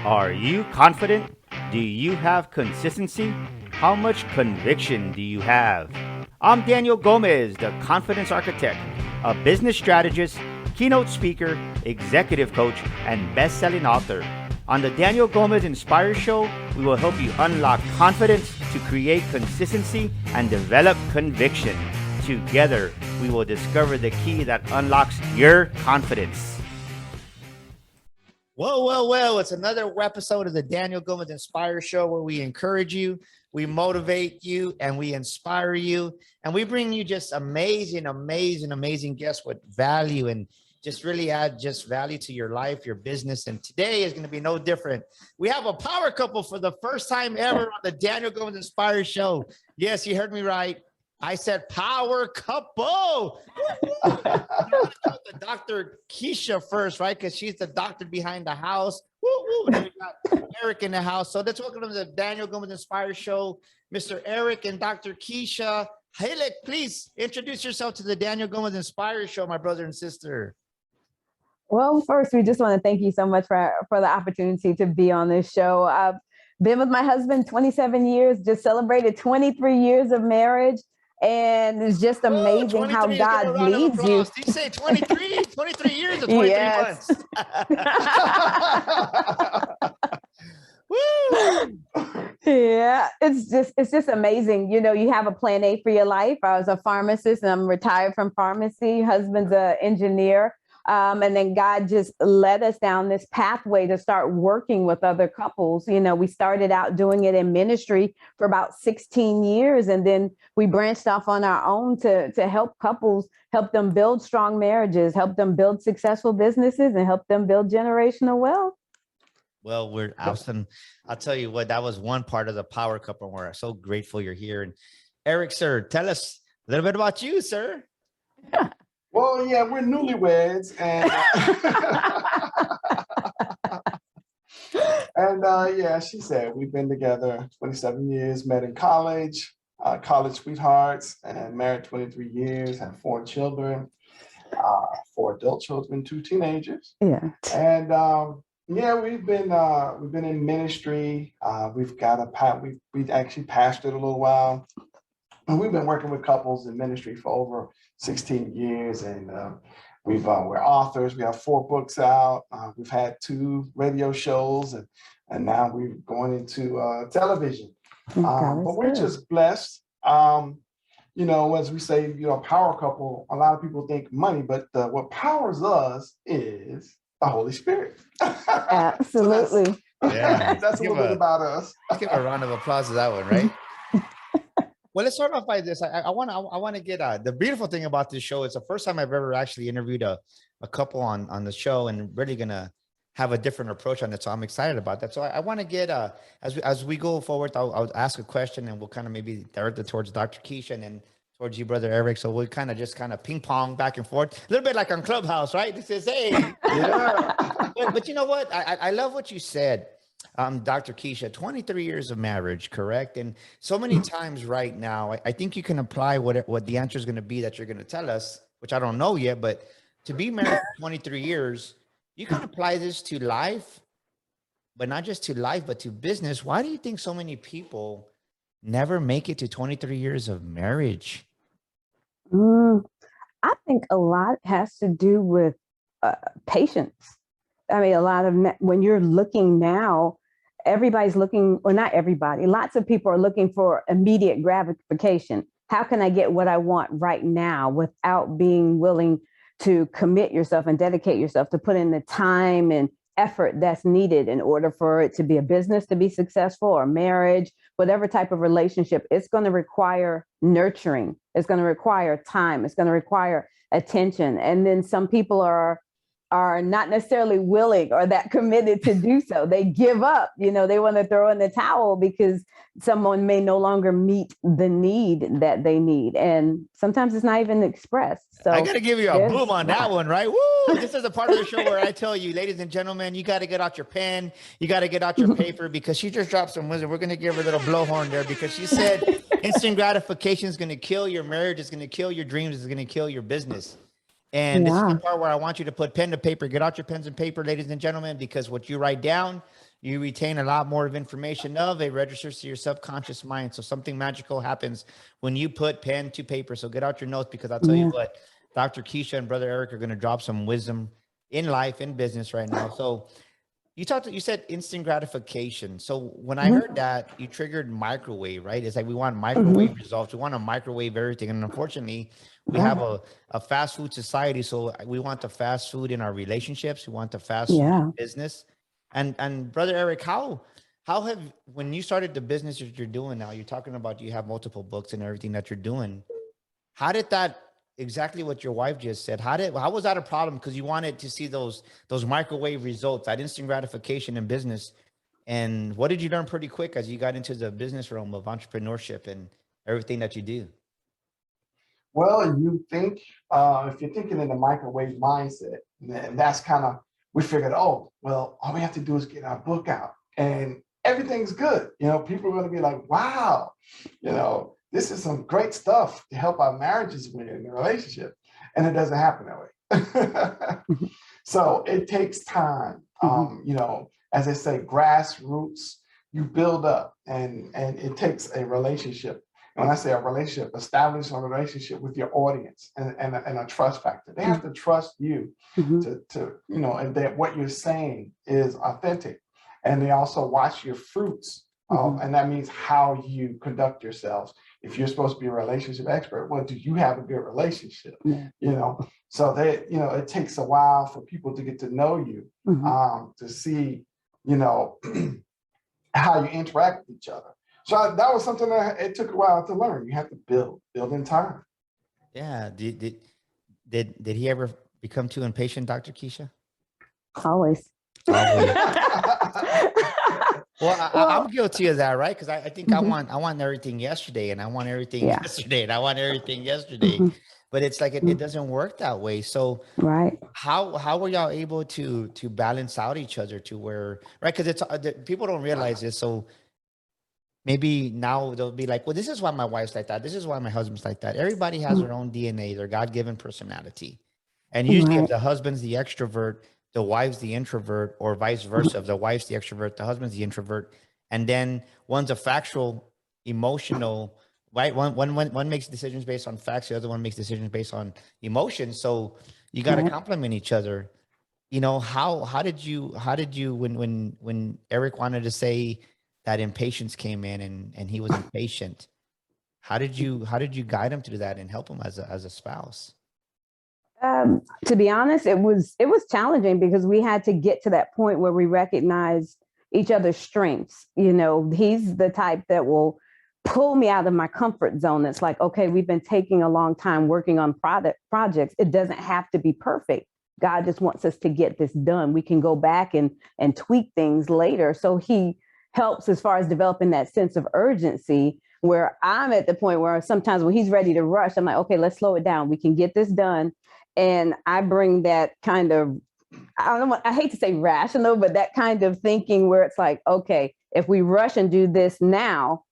Are you confident? Do you have consistency? How much conviction do you have? I'm Daniel Gomez, the Confidence Architect, a business strategist, keynote speaker, executive coach, and best-selling author. On the Daniel Gomez Inspire Show, we will help you unlock confidence to create consistency and develop conviction. Together, we will discover the key that unlocks your confidence. Well, it's another episode of the Daniel Gomez Inspire Show where we encourage you, we motivate you, and we inspire you. And we bring you just amazing guests with value and just really add just value to your life, your business. And today is going to be no different. We have a power couple for the first time ever on the Daniel Gomez Inspire Show. Yes, you heard me right. I said power couple. The Dr. Keisha first, right? Because she's the doctor behind the house. And we got Eric in the house. So let's welcome to the Daniel Gomez Inspire Show, Mr. Eric and Dr. Keisha Hylick. Please introduce yourself to the Daniel Gomez Inspire Show, my brother and sister. Well, first, we just want to thank you so much for the opportunity to be on this show. I've been with my husband 27 years, just celebrated 23 years of marriage. And it's just amazing how God leads you. Did you say 23? 23 years or 23 yes. months? Woo! Yeah, it's just amazing. You know, you have a plan A for your life. I was a pharmacist and I'm retired from pharmacy. Husband's an engineer. And then God just led us down this pathway to start working with other couples. You know, we started out doing it in ministry for about 16 years. And then we branched off on our own to help couples, help them build strong marriages, help them build successful businesses, and help them build generational wealth. Well, we're awesome. I'll tell you what, that was one part of the power couple. And we're so grateful you're here. And Eric, sir, tell us a little bit about you, sir. Well, yeah, we're newlyweds, and yeah, she said we've been together 27 years, met in college, college sweethearts, and married 23 years, have 4 children, 4 adult children, 2 teenagers. Yeah, and yeah, we've been in ministry. We've got we actually pastored a little while. And we've been working with couples in ministry for over 16 years, and we're authors. We have 4 books out. We've had 2 radio shows, and now we're going into television. But we're just blessed. You know, as we say, you know, power couple. A lot of people think money, but what powers us is the Holy Spirit. Absolutely. So that's a little bit about us. Let's give a round of applause to that one, right? Well, let's start off by this. I want to get the beautiful thing about this show. It's the first time I've ever actually interviewed a couple on the show, and really gonna have a different approach on it. So I'm excited about that. So I want to get as we go forward, I'll ask a question, and we'll kind of maybe direct it towards Dr. Keisha and then towards you, brother Eric. So we'll kind of ping pong back and forth, a little bit like on Clubhouse, right? This is but you know what? I love what you said. Dr. Keisha, 23 years of marriage, correct? And so many times right now, I think you can apply what the answer is going to be that you're going to tell us, which I don't know yet, but to be married for 23 years, you can apply this to life, but not just to life, but to business. Why do you think so many people never make it to 23 years of marriage? I think a lot has to do with patience. I mean, a lot of when you're looking now, everybody's looking, or not everybody, lots of people are looking for immediate gratification. How can I get what I want right now without being willing to commit yourself and dedicate yourself to put in the time and effort that's needed in order for it to be a business to be successful, or marriage, whatever type of relationship? It's going to require nurturing. It's going to require time. It's going to require attention. And then some people are not necessarily willing or that committed to do so. They give up, you know, they want to throw in the towel because someone may no longer meet the need that they need. And sometimes it's not even expressed. So I got to give you a boom on that one, right? Woo! This is a part of the show where I tell you, ladies and gentlemen, you got to get out your pen. You got to get out your paper, because she just dropped some wisdom. We're going to give her a little blowhorn there, because she said instant gratification is going to kill your marriage. It's going to kill your dreams. It's going to kill your business. And this is the part where I want you to put pen to paper. Get out your pens and paper, ladies and gentlemen, because what you write down you retain a lot more of information of it registers to your subconscious mind. So something magical happens when you put pen to paper. So get out your notes, because I'll tell you what, Dr. Keisha and Brother Eric are going to drop some wisdom in life, in business right now. So you said instant gratification. So when I heard that, you triggered microwave, right? It's like we want microwave results. We want to microwave everything. And unfortunately, we have a fast food society. So we want the fast food in our relationships. We want the fast food in business. And Brother Eric, how have, when you started the business that you're doing now, you're talking about you have multiple books and everything that you're doing. How did that, exactly what your wife just said, how was that a problem? Because you wanted to see those microwave results, that instant gratification in business. And what did you learn pretty quick as you got into the business realm of entrepreneurship and everything that you do? Well, you think, if you're thinking in the microwave mindset, then that's kind of, we figured, oh, well, all we have to do is get our book out and everything's good. You know, people are going to be like, wow, you know, this is some great stuff to help our marriages win in the relationship. And it doesn't happen that way. So it takes time. You know, as I say, grassroots, you build up, and it takes a relationship. And when I say a relationship, establish a relationship with your audience and a trust factor. They have to trust you to, you know, and that what you're saying is authentic. And they also watch your fruits. And that means how you conduct yourselves. If you're supposed to be a relationship expert, well, do you have a good relationship? You know, so that, you know, it takes a while for people to get to know you, to see, you know, how you interact with each other. So that was something that it took a while to learn. You have to build in time. Yeah. Did he ever become too impatient, Dr. Keisha? Always. Always. Well, I'm guilty of that, right? Because I think I want everything yesterday, and I want everything yesterday, and I want everything yesterday. But it's like it doesn't work that way. So how were y'all able to balance out each other to where, right? Because it's people don't realize this. So maybe now they'll be like, well, this is why my wife's like that. This is why my husband's like that. Everybody has their own DNA, their God-given personality. And usually if the husband's the extrovert, the wife's the introvert, or vice versa. If the wife's the extrovert, the husband's the introvert. And then one's a factual, emotional, right? One makes decisions based on facts. The other one makes decisions based on emotions. So you got to complement each other. You know, how did you, when Eric wanted to say that impatience came in and he was impatient, how did you guide him to do that and help him as a spouse? To be honest, it was challenging because we had to get to that point where we recognize each other's strengths. You know, he's the type that will pull me out of my comfort zone. It's like, okay, we've been taking a long time working on projects. It doesn't have to be perfect. God just wants us to get this done. We can go back and tweak things later. So he helps as far as developing that sense of urgency, where I'm at the point where sometimes when he's ready to rush, I'm like, okay, let's slow it down. We can get this done. And I bring that kind of, I hate to say rational, but that kind of thinking where it's like, okay, if we rush and do this now,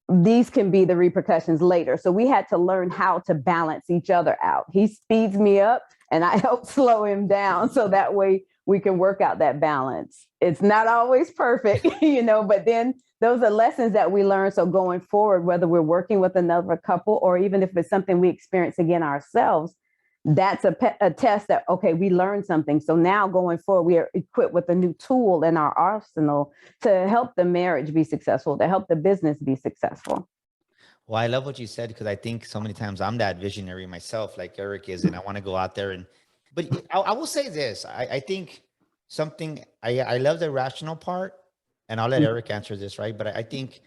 these can be the repercussions later. So we had to learn how to balance each other out. He speeds me up and I help slow him down. So that way we can work out that balance. It's not always perfect, you know, but then those are lessons that we learn. So going forward, whether we're working with another couple or even if it's something we experience again ourselves, that's a test that, okay, we learned something. So now going forward, we are equipped with a new tool in our arsenal to help the marriage be successful, to help the business be successful. Well, I love what you said, because I think so many times I'm that visionary myself, like Eric is, and I want to go out there but I will say this. I think something, I love the rational part, and I'll let Eric answer this, right? But I think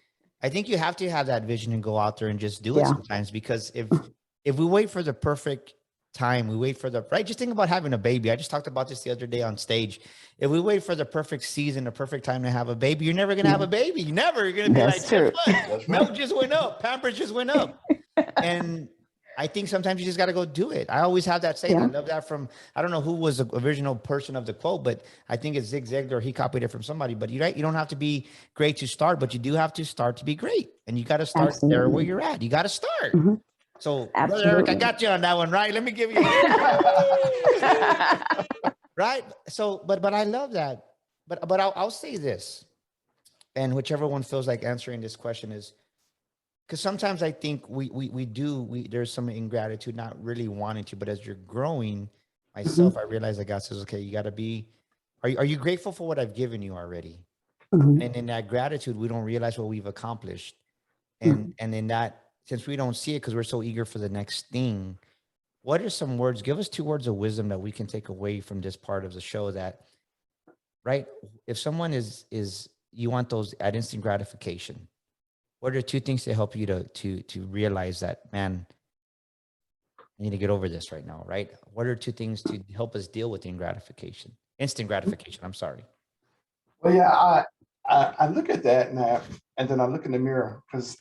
you have to have that vision and go out there and just do it sometimes, because if we wait for the perfect time, we wait for right? Just think about having a baby. I just talked about this the other day on stage. If we wait for the perfect season, the perfect time to have a baby, you're never going to have a baby. You're going to be like, guess what? Milk just went up. Pampers just went up. And I think sometimes you just got to go do it. I always have that saying. I love that from, I don't know who was the original person of the quote, but I think it's Zig Ziglar. He copied it from somebody. But you don't have to be great to start, but you do have to start to be great. And you got to start there where you're at. You got to start. So, Brother Eric, I got you on that one, right? Let me give you right. So, but I love that. but I'll say this, and whichever one feels like answering this question is, because sometimes I think there's some ingratitude, not really wanting to, but as you're growing, myself, I realize that God says, okay, you got to be, are you grateful for what I've given you already? And in that gratitude, we don't realize what we've accomplished. And in that, since we don't see it because we're so eager for the next thing, what are some words? Give us 2 words of wisdom that we can take away from this part of the show that, right? If someone is you want those at instant gratification, what are 2 things to help you to realize that, man, I need to get over this right now, right? What are 2 things to help us deal with instant gratification? I'm sorry. Well, yeah, I look at that now, and then I look in the mirror because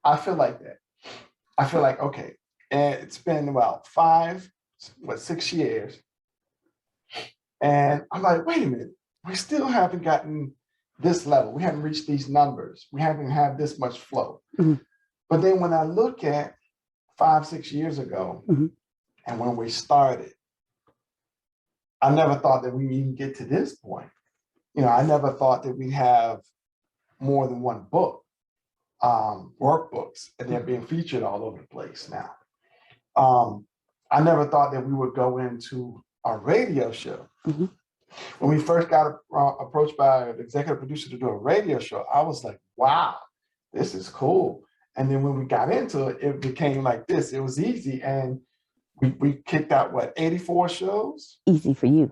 I feel like that. I feel like, okay, and it's been about 6 years. And I'm like, wait a minute, we still haven't gotten this level. We haven't reached these numbers. We haven't had this much flow. But then when I look at 5, 6 years ago, and when we started, I never thought that we'd even get to this point. You know, I never thought that we'd have more than 1 book, workbooks, and they're being featured all over the place now. I never thought that we would go into a radio show. When we first got approached by an executive producer to do a radio show, I was like, wow, this is cool. And then when we got into it, it became like this. It was easy. And we kicked out, 84 shows? Easy for you.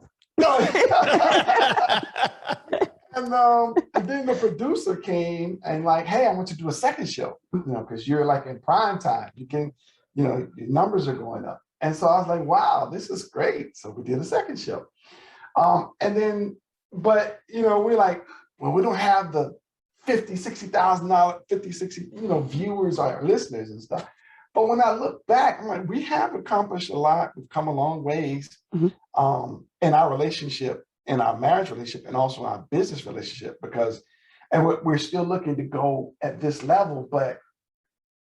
And then the producer came and like, hey, I want you to do a second show, because you're like in prime time. You can, your numbers are going up. And so I was like, wow, this is great. So we did a second show. And then, but, we're like, well, we don't have the 50, $60,000, 50, 60, viewers or listeners and stuff. But when I look back, I'm like, we have accomplished a lot. We've come a long ways in our relationship, in our marriage relationship, and also in our business relationship, and we're still looking to go at this level, but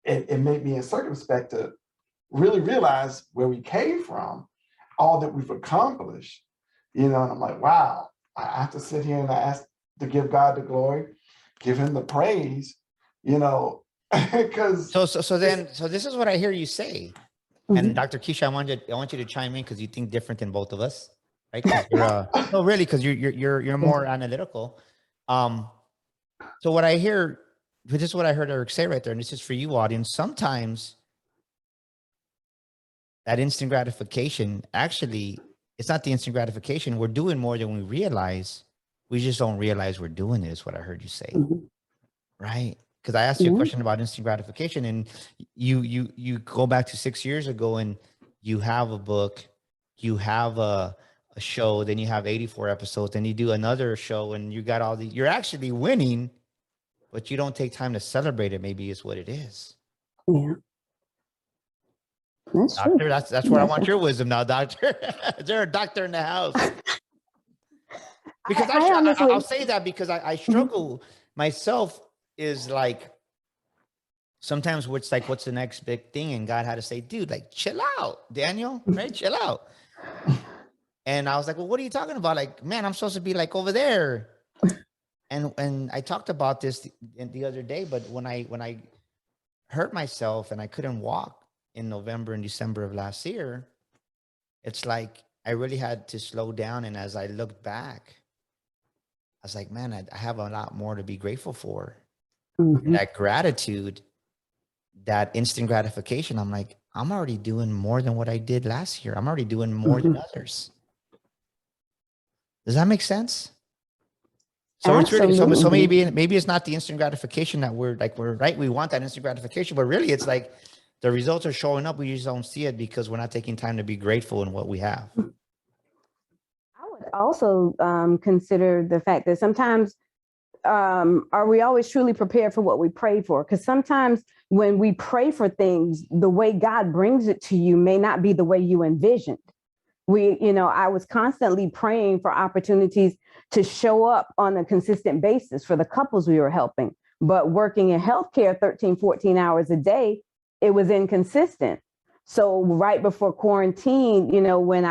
it made me circumspect to really realize where we came from, all that we've accomplished, and I'm like, wow, I have to sit here and I ask to give God the glory, give him the praise, because so this is what I hear you say. And Dr. Keisha, I want you to chime in because you think different than both of us, right? You're, no, really, because you're more analytical. So what I hear, this is what I heard Eric say right there, and this is for you, audience. Sometimes that instant gratification, actually, it's not the instant gratification. We're doing more than we realize. We just don't realize we're doing it, is what I heard you say, right? Because I asked you a question about instant gratification, and you go back to 6 years ago, and you have a book, you have a show, then you have 84 episodes, then you do another show, and you got all the, you're actually winning, but you don't take time to celebrate it. Maybe is what it is. Yeah. That's Doctor, true. that's where I want your wisdom now, doctor. Is there a doctor in the house? Because I'll say that because I struggle myself, is like, sometimes it's like, what's the next big thing? And God had to say, dude, like, chill out, Daniel, right? Chill out. And I was like, well, what are you talking about? Like, man, I'm supposed to be like over there. And I talked about this the other day, but when I hurt myself and I couldn't walk in November and December of last year, it's like I really had to slow down. And as I looked back, I was like, man, I have a lot more to be grateful for. And that gratitude, that instant gratification, I'm like, I'm already doing more than what I did last year. I'm already doing more than others. Does that make sense? So it's really, so maybe it's not the instant gratification that we're right. We want that instant gratification, but really it's like the results are showing up. We just don't see it because we're not taking time to be grateful in what we have. I would also consider the fact that sometimes are we always truly prepared for what we pray for? Because sometimes when we pray for things, the way God brings it to you may not be the way you envisioned. I was constantly praying for opportunities to show up on a consistent basis for the couples we were helping. But working in healthcare 13, 14 hours a day, it was inconsistent. So right before quarantine, when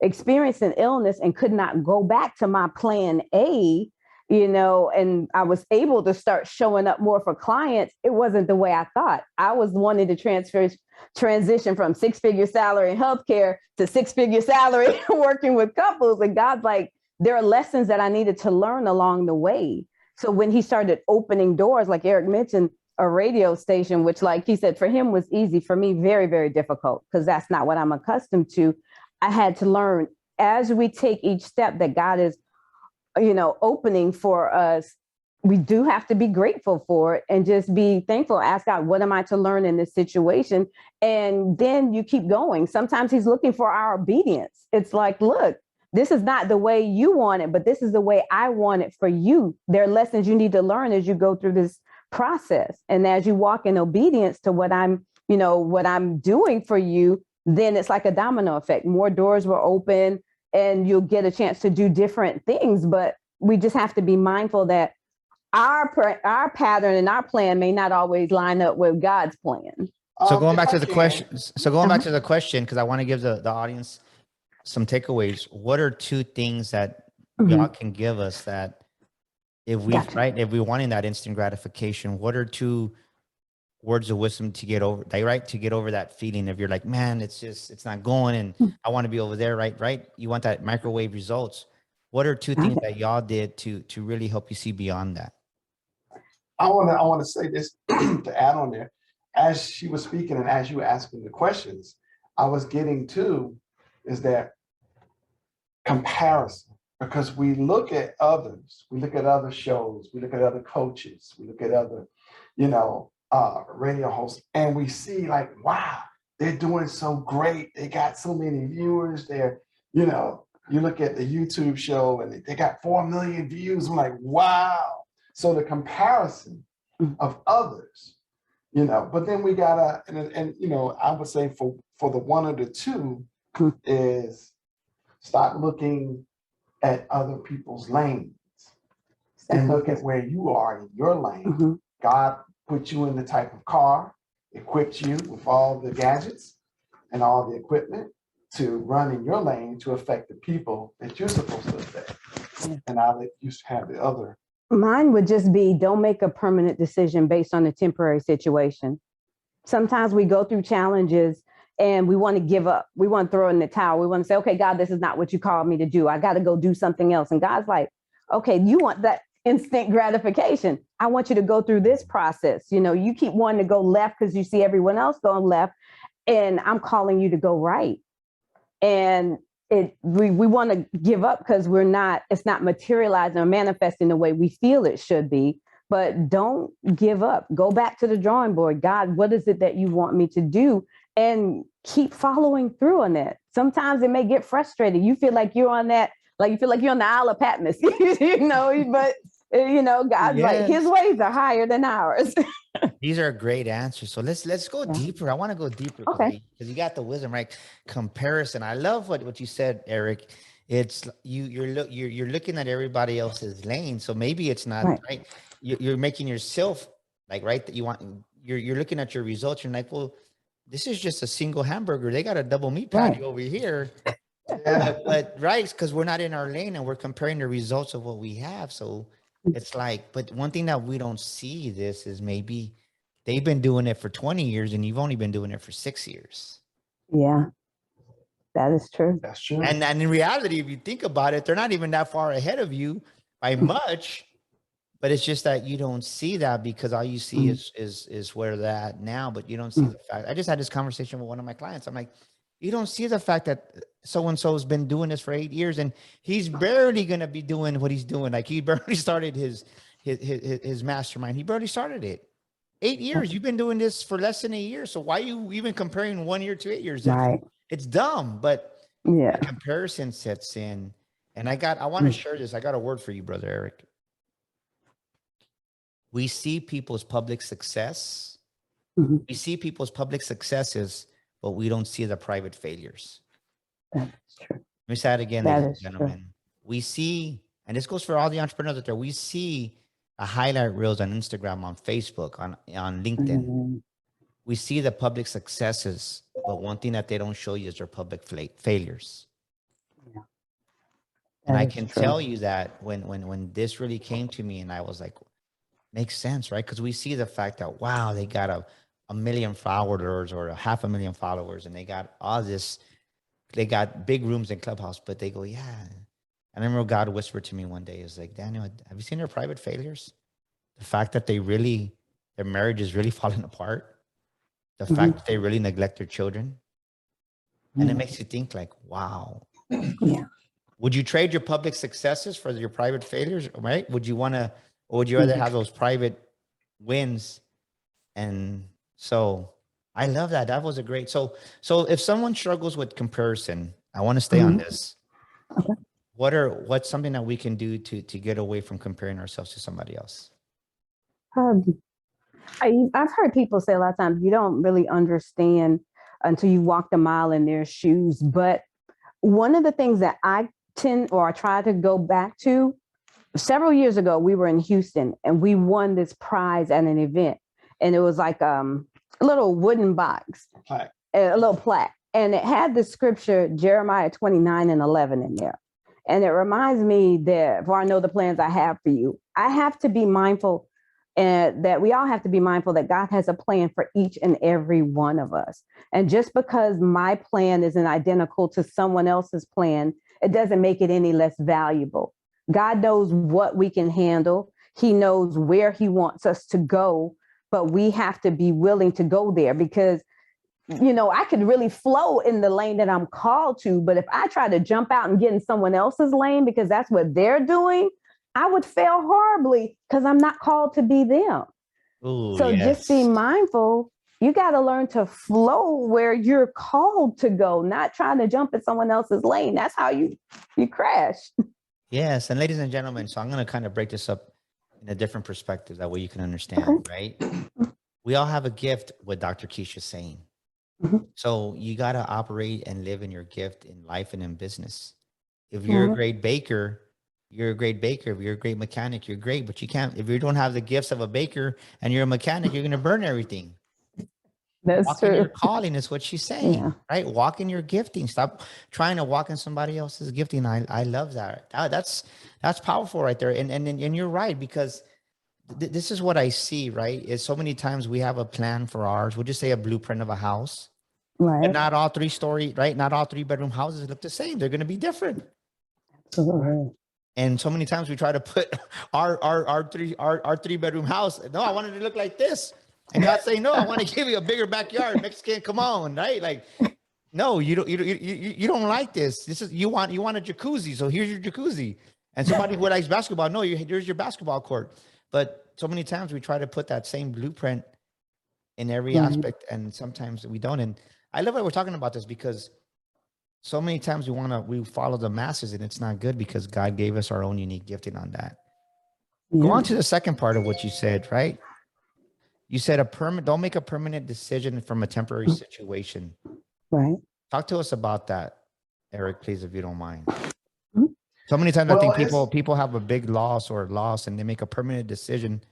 experienced an illness and could not go back to my plan A, you know, and I was able to start showing up more for clients, it wasn't the way I thought. I was wanting to transition from 6-figure salary in healthcare to 6-figure salary working with couples. And God's like, there are lessons that I needed to learn along the way. So when he started opening doors, like Eric mentioned, a radio station, which, like he said, for him was easy, for me, very, very difficult, because that's not what I'm accustomed to. I had to learn as we take each step that God is, you know, opening for us. We do have to be grateful for it and just be thankful. Ask God, what am I to learn in this situation? And then you keep going. Sometimes he's looking for our obedience. It's like, look, this is not the way you want it, but this is the way I want it for you. There are lessons you need to learn as you go through this process. And as you walk in obedience to what I'm, you know, what I'm doing for you, then it's like a domino effect. More doors will open and you'll get a chance to do different things. But we just have to be mindful that our pattern and our plan may not always line up with God's plan. So going back to the question, because I want to give the audience some takeaways. What are 2 things that y'all can give us that if we're wanting that instant gratification, what are 2 words of wisdom to get over that feeling? If you're like, man, it's not going and I want to be over there, right? You want that microwave results. What are 2 things that y'all did to really help you see beyond that? I want to say this to add on there. As she was speaking and as you were asking the questions, I was getting to is that comparison, because we look at others, we look at other shows, we look at other coaches, we look at other, you know, radio hosts, and we see like, wow, they're doing so great. They got so many viewers. They're, you know, you look at the YouTube show and they got 4 million views. I'm like, wow. So the comparison of others, you know, but then we gotta, and you know, I would say for the 1 or the 2 is stop looking at other people's lanes and look at where you are in your lane. God put you in the type of car, equipped you with all the gadgets and all the equipment to run in your lane to affect the people that you're supposed to affect. And I'll let you have the other. Mine would just be, don't make a permanent decision based on a temporary situation. Sometimes we go through challenges and we want to give up. We want to throw in the towel. We want to say, okay, God, this is not what you called me to do. I got to go do something else. And God's like, okay, you want that instant gratification. I want you to go through this process. You know, you keep wanting to go left because you see everyone else going left, and I'm calling you to go right. And we want to give up because it's not materializing or manifesting the way we feel it should be. But don't give up. Go back to the drawing board. God, what is it that you want me to do? And keep following through on that. Sometimes it may get frustrated. You feel like you're on that, like you feel like you're on the Isle of Patmos, you know, but you know, God's like, his ways are higher than ours. These are great answers. So let's go deeper. I want to go deeper. Okay. Because you got the wisdom, right? Comparison. I love what you said, Eric. It's you're looking at everybody else's lane. So maybe it's not right. You're making yourself like, right, that you're looking at your results. You're like, well, this is just a single hamburger. They got a double meat patty over here. But right, because we're not in our lane and we're comparing the results of what we have. So it's like, but one thing that we don't see this is maybe they've been doing it for 20 years and you've only been doing it for 6 years. Yeah, that is true. That's true. And in reality, if you think about it, they're not even that far ahead of you by much, but it's just that you don't see that because all you see is where they're at now, but you don't see the fact. I just had this conversation with one of my clients. I'm like, you don't see the fact that so-and-so has been doing this for 8 years and he's barely going to be doing what he's doing. Like he barely started his mastermind. He barely started it. 8 years. You've been doing this for less than a year. So why are you even comparing 1 year to 8 years? Right. It's dumb, but the comparison sets in. And I want to share this. I got a word for you, Brother Eric. We see people's public success. We see people's public successes, but we don't see the private failures. That's true. Let me say it again, That ladies and is gentlemen. true. We see, and this goes for all the entrepreneurs out there, we see a highlight reels on Instagram, on Facebook, on LinkedIn. We see the public successes, but one thing that they don't show you is their public failures. And I That is can true. tell you that when this really came to me, and I was like, makes sense, right? Because we see the fact that, wow, they got a million followers or a 500,000 followers, and they got all this, they got big rooms in Clubhouse, but they go, yeah. And I remember God whispered to me one day, is like, Daniel, have you seen their private failures? The fact that their marriage is really falling apart. The fact that they really neglect their children. And it makes you think like, wow. Yeah. Would you trade your public successes for your private failures, right? Would you want to, or would you rather have those private wins? And so I love that. That was a great, so if someone struggles with comparison, I want to stay on this. Okay. What's something that we can do to get away from comparing ourselves to somebody else? I've heard people say a lot of times you don't really understand until you walk the mile in their shoes. But one of the things that I try to go back to, several years ago, we were in Houston and we won this prize at an event. And it was like a little wooden box, a little plaque. And it had the scripture, Jeremiah 29:11 in there. And it reminds me that, for I know the plans I have for you, I have to be mindful, and that we all have to be mindful that God has a plan for each and every one of us. And just because my plan isn't identical to someone else's plan, it doesn't make it any less valuable. God knows what we can handle. He knows where he wants us to go, but we have to be willing to go there because, I could really flow in the lane that I'm called to, but if I try to jump out and get in someone else's lane because that's what they're doing, I would fail horribly because I'm not called to be them. Ooh, So just be yes. mindful. You got to learn to flow where you're called to go, not trying to jump in someone else's lane. That's how you crash. Yes. And ladies and gentlemen, so I'm going to kind of break this up in a different perspective. That way you can understand, right? We all have a gift, what Dr. Keisha's saying. So you got to operate and live in your gift in life and in business. If you're a great baker, you're a great baker. If you're a great mechanic, you're great, but you can't, if you don't have the gifts of a baker and you're a mechanic, you're going to burn everything. That's Walk in true. your calling is what she's saying, right? Walk in your gifting. Stop trying to walk in somebody else's gifting. I love that. That's powerful right there. And you're right, because this is what I see, right? Is so many times we have a plan for ours. We'll just say a blueprint of a house. Right. But not all 3-story, right? Not all 3-bedroom houses look the same. They're going to be different. Absolutely. And so many times we try to put our 3-bedroom house. No, I wanted to look like this. And God saying, no, I want to give you a bigger backyard. Mexican, come on, right? Like, no, you don't like this. This is you want a jacuzzi. So here's your jacuzzi. And somebody who likes basketball, no, here's your basketball court. But so many times we try to put that same blueprint in every aspect, and sometimes we don't. And I love that we're talking about this, because so many times we follow the masses, and it's not good, because God gave us our own unique gifting on that. Go on to the second part of what you said, right? You said don't make a permanent decision from a temporary situation. Right. Talk to us about that, Eric, please, if you don't mind. So many times I think people have a big loss and they make a permanent decision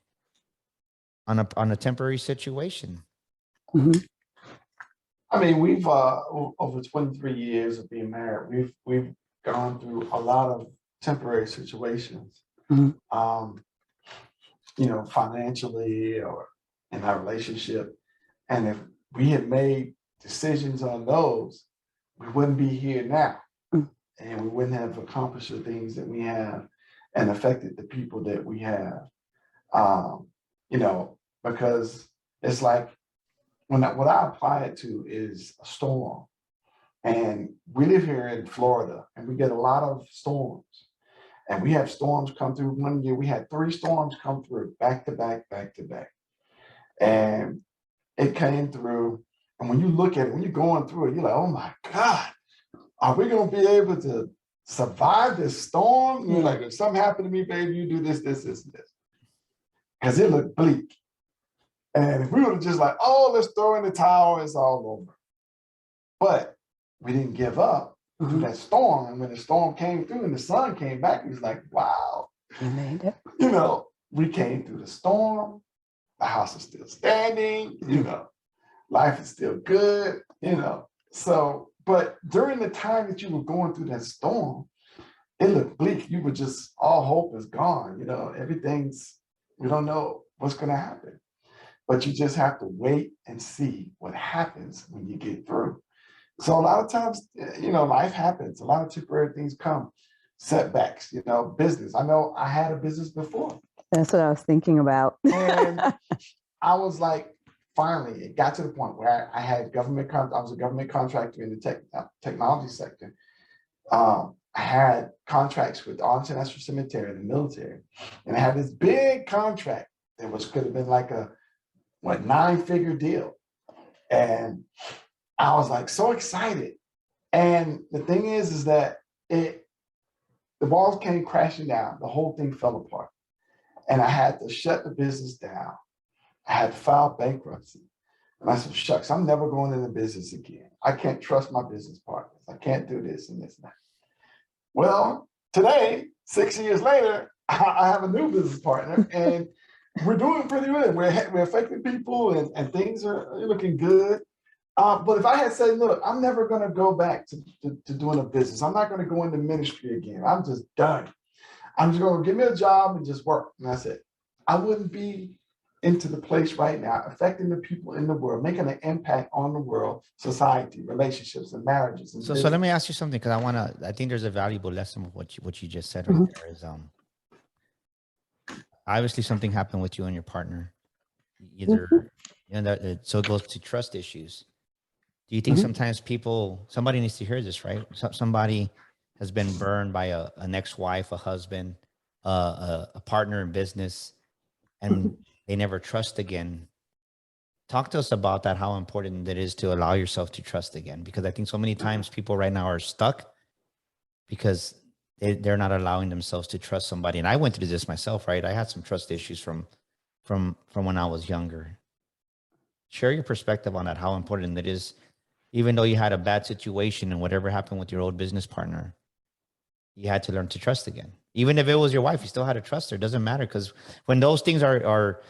on a temporary situation. I mean, we've over 23 years of being married, we've gone through a lot of temporary situations, financially or in our relationship. And if we had made decisions on those, we wouldn't be here now, and we wouldn't have accomplished the things that we have and affected the people that we have. Because it's like, what I apply it to is a storm. And we live here in Florida, and we get a lot of storms. And we have storms come through. One year we had 3 storms come through back to back. And it came through. And when you look at it, when you're going through it, you're like, oh my God, are we going to be able to survive this storm? You're like, if something happened to me, baby, you do this, this, this, and this. Because it looked bleak. And if we were just like, oh, let's throw in the towel, it's all over. But we didn't give up through that storm. And when the storm came through and the sun came back, it was like, wow. You made it. We came through the storm. The house is still standing, life is still good, So, but during the time that you were going through that storm, it looked bleak. You were just, all hope is gone. You know, we don't know what's going to happen. But you just have to wait and see what happens when you get through. So a lot of times, you know, life happens. A lot of temporary things come, setbacks, you know, business. I know I had a business before. That's what I was thinking about. And I was like, finally, it got to the point where I had I was a government contractor in the technology sector. I had contracts with Arlington National Cemetery and the military. And I had this big contract that could have been like a 9-figure deal. And I was like so excited. And the thing is that the walls came crashing down. The whole thing fell apart. And I had to shut the business down. I had to file bankruptcy. And I said, shucks, I'm never going into business again. I can't trust my business partners. I can't do this and this and that. Well, today, 6 years later, I have a new business partner and we're doing pretty good. We're affecting people and things are looking good. But if I had said, look, I'm never going to go back to doing a business. I'm not going to go into ministry again. I'm just done. I'm just going to give me a job and just work. And that's it. I wouldn't be into the place right now, affecting the people in the world, making an impact on the world, society, relationships, and marriages. And so let me ask you something, because I think there's a valuable lesson with what you just said right there is, obviously something happened with you and your partner. Either, so it goes to trust issues. Do you think sometimes somebody needs to hear this, right? Somebody has been burned by an ex-wife, a husband, a partner in business, and they never trust again. Talk to us about that, how important it is to allow yourself to trust again, because I think so many times people right now are stuck because they're not allowing themselves to trust somebody. And I went through this myself, right? I had some trust issues from when I was younger. Share your perspective on that, how important it is, even though you had a bad situation and whatever happened with your old business partner, you had to learn to trust again. Even if it was your wife, you still had to trust her. It doesn't matter, because when those things are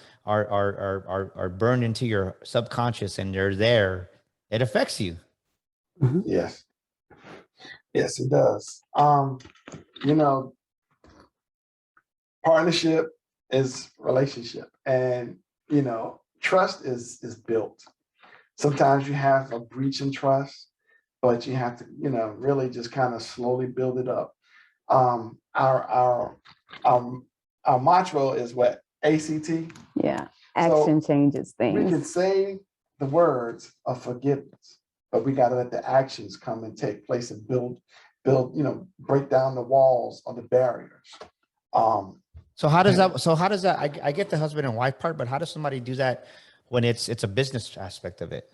burned into your subconscious and they're there, it affects you. Yes. Yes, it does. You know, partnership is relationship, and you know, trust is built. Sometimes you have a breach in trust, but you have to, you know, really just kind of slowly build it up. Our mantra is what? ACT? Yeah. Action changes things. We can say the words of forgiveness, but we got to let the actions come and take place and build, you know, break down the walls or the barriers. So how does that, I get the husband and wife part, but how does somebody do that when it's a business aspect of it?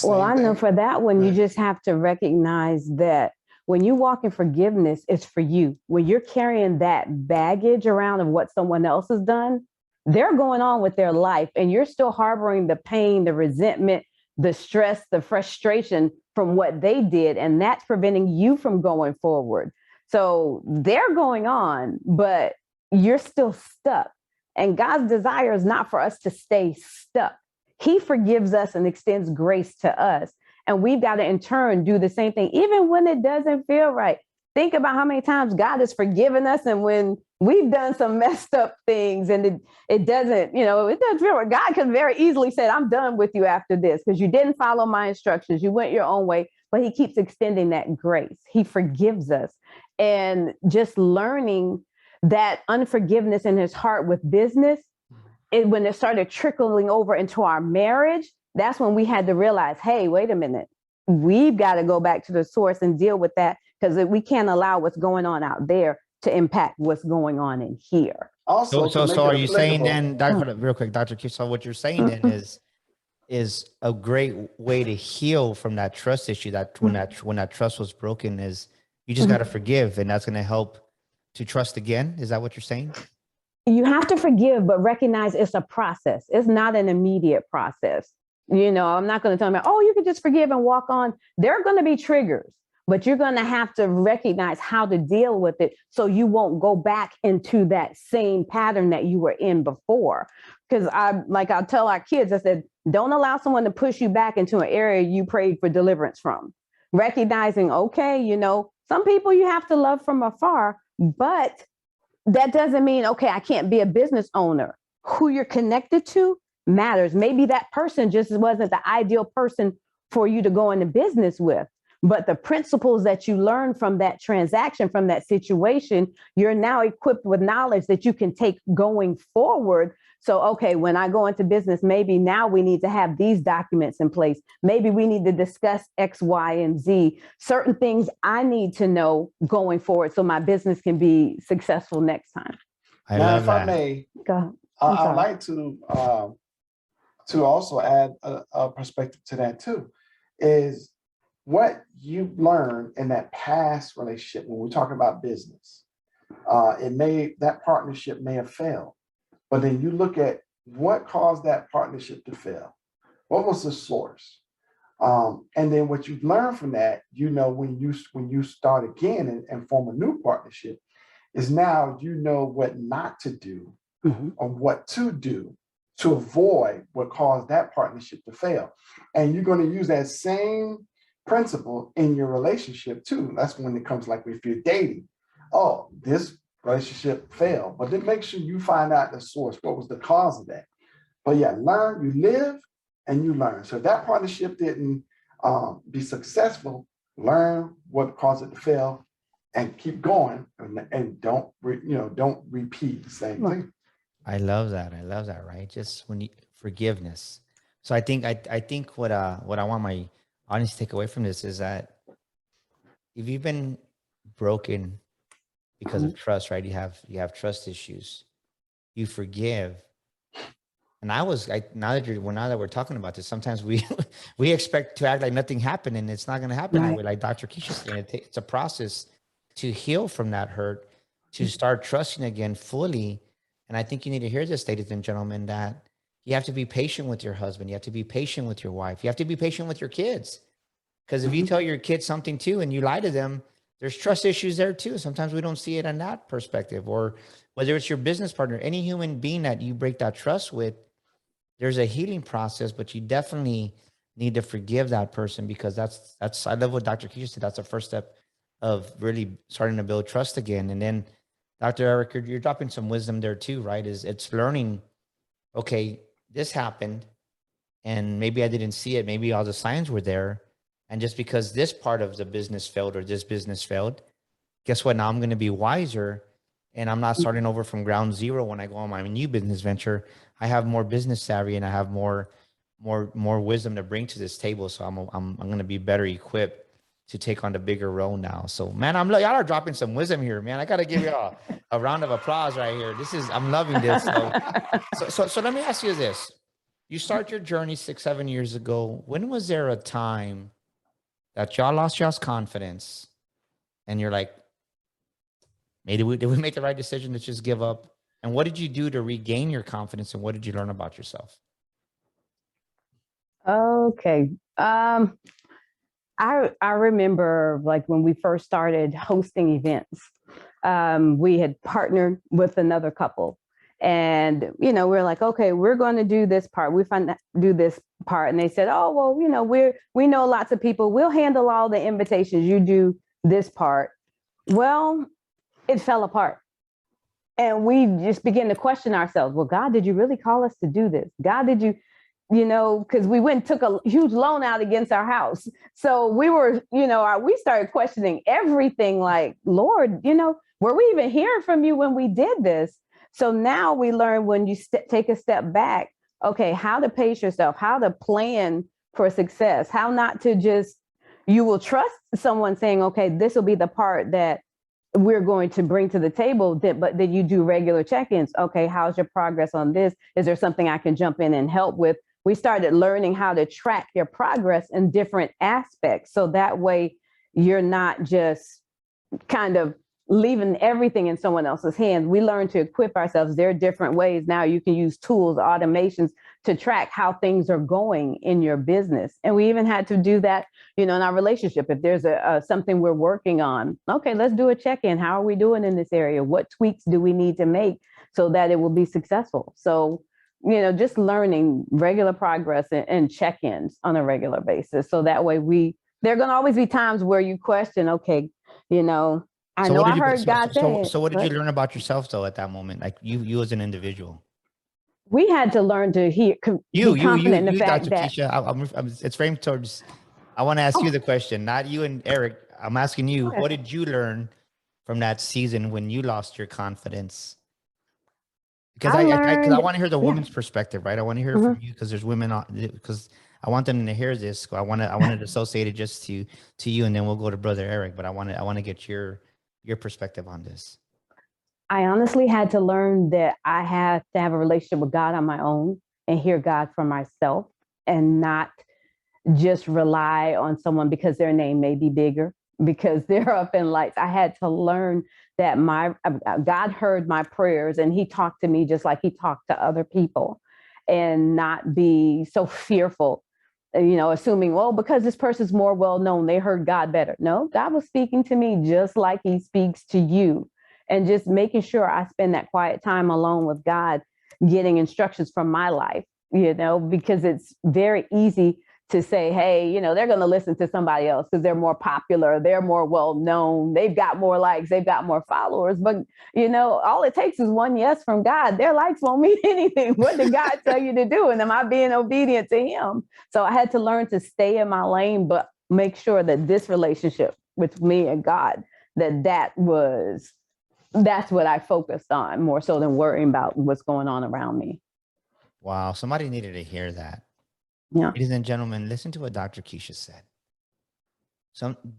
Well, I know for that one, you just have to recognize that when you walk in forgiveness, it's for you. When you're carrying that baggage around of what someone else has done, they're going on with their life and you're still harboring the pain, the resentment, the stress, the frustration from what they did. And that's preventing you from going forward. So they're going on, but you're still stuck. And God's desire is not for us to stay stuck. He forgives us and extends grace to us. And we've got to, in turn, do the same thing, even when it doesn't feel right. Think about how many times God has forgiven us, and when we've done some messed up things and it doesn't, you know, it doesn't feel right. God could very easily say, I'm done with you after this because you didn't follow my instructions. You went your own way, but he keeps extending that grace. He forgives us. And just learning that unforgiveness in his heart with business, when it started trickling over into our marriage, that's when we had to realize, hey, wait a minute, we've got to go back to the source and deal with that, because we can't allow what's going on out there to impact what's going on in here. Also, so are you saying then, real quick, Dr. Q, so what you're saying then is a great way to heal from that trust issue, that when that trust was broken, is you just got to forgive, and that's going to help to trust again. Is that what you're saying? You have to forgive, but recognize it's a process. It's not an immediate process. You know, I'm not going to tell them, oh, you can just forgive and walk on. There are going to be triggers, but you're going to have to recognize how to deal with it so you won't go back into that same pattern that you were in before. Because I'll tell our kids, I said, don't allow someone to push you back into an area you prayed for deliverance from. Recognizing, okay, you know, Some people you have to love from afar, but that doesn't mean, okay, I can't be a business owner. Who you're connected to matters. Maybe that person just wasn't the ideal person for you to go into business with. But the principles that you learn from that transaction, from that situation, you're now equipped with knowledge that you can take going forward. So, okay, when I go into business, maybe now we need to have these documents in place. Maybe we need to discuss X, Y, and Z. Certain things I need to know going forward so my business can be successful next time. I Now, love if that. I may, Go. I'd like to also add a perspective to that too, is what you learned in that past relationship. When we're talking about business, that partnership may have failed, but then you look at what caused that partnership to fail. What was the source? And then what you learn from that, when you start again and form a new partnership, is now you know what not to do or what to do to avoid what caused that partnership to fail. And you're going to use that same principle in your relationship too. That's when it comes, like if you're dating, oh, this relationship failed, but then make sure you find out the source. What was the cause of that? But yeah, you live and you learn. So if that partnership didn't be successful, learn what caused it to fail and keep going, and don't repeat the same thing. I love that. I love that. Right. Just forgiveness. So I think what I want my audience to take away from this is that if you've been broken because of trust, right? You have trust issues, you forgive. And now that we're talking about this, sometimes we expect to act like nothing happened, and it's not going to happen that way. Like Dr. Keisha said, it's a process to heal from that hurt, to start trusting again fully. And I think you need to hear this, ladies and gentlemen, that you have to be patient with your husband. You have to be patient with your wife. You have to be patient with your kids. Because if you tell your kids something too and you lie to them, there's trust issues there too. Sometimes we don't see it in that perspective. Or whether it's your business partner, any human being that you break that trust with, there's a healing process, but you definitely need to forgive that person, because that's I love what Dr. Keisha said. That's the first step of really starting to build trust again. And then Dr. Eric, you're dropping some wisdom there too, right? It's learning, okay, this happened and maybe I didn't see it. Maybe all the signs were there. And just because this part of the business failed or this business failed, guess what? Now I'm going to be wiser, and I'm not starting over from ground zero when I go on my new business venture. I have more business savvy and I have more wisdom to bring to this table. So I'm going to be better equipped to take on the bigger role now. So man, y'all are dropping some wisdom here, man. I got to give you a round of applause right here. I'm loving this. So let me ask you this. You start your journey 6-7 years ago. When was there a time that y'all lost y'all's confidence and you're like, did we make the right decision to just give up? And what did you do to regain your confidence, and what did you learn about yourself? Okay. I remember, like, when we first started hosting events, we had partnered with another couple, and, we're like, okay, we're going to do this part. Do this part. And they said, oh, well, we know lots of people. We'll handle all the invitations. You do this part. Well, it fell apart. And we just began to question ourselves. Well, God, did you really call us to do this? God, did you, because we went and took a huge loan out against our house. So we were, we started questioning everything, like, Lord, were we even hearing from you when we did this? So now we learn, when you take a step back, okay, how to pace yourself, how to plan for success, how not to just, you will trust someone saying, okay, this will be the part that we're going to bring to the table, but then you do regular check-ins. Okay, how's your progress on this? Is there something I can jump in and help with? We started learning how to track your progress in different aspects. So that way you're not just kind of leaving everything in someone else's hands. We learn to equip ourselves. There are different ways now. You can use tools, automations to track how things are going in your business. And we even had to do that, in our relationship. If there's something we're working on, okay, let's do a check-in. How are we doing in this area? What tweaks do we need to make so that it will be successful? So, just learning regular progress and check-ins on a regular basis. So that way there are going to always be times where you question, okay, You know, I So know what I did you heard God say it, so what did you but learn about yourself though at that moment? Like you as an individual. we had to learn to be confident in the fact Dr. that, Keisha. It's framed towards. I want to ask you oh, the question, not you and Eric. I'm asking you, okay. what did you learn from that season when you lost your confidence? Because I I learned, want to hear the yeah. woman's perspective, right? I want to hear it from Mhm. you because there's women on, because I want them to hear this. I want to associate it just to you, and then we'll go to Brother Eric. But I want to get your perspective on this. I honestly had to learn that I had to have a relationship with God on my own and hear God for myself and not just rely on someone because their name may be bigger, because they're up in lights. I had to learn that my God heard my prayers and he talked to me just like he talked to other people, and not be so fearful, assuming, well, because this person's more well known, they heard God better. No, God was speaking to me just like he speaks to you. And just making sure I spend that quiet time alone with God, getting instructions from my life, because it's very easy to say, hey, they're going to listen to somebody else because they're more popular, they're more well known, they've got more likes, they've got more followers. But, all it takes is one yes from God. Their likes won't mean anything. What did God tell you to do? And am I being obedient to him? So I had to learn to stay in my lane, but make sure that this relationship with me and God, that's what I focused on more so than worrying about what's going on around me. Wow, somebody needed to hear that. Yeah. Ladies and gentlemen, listen to what Dr. Keisha said.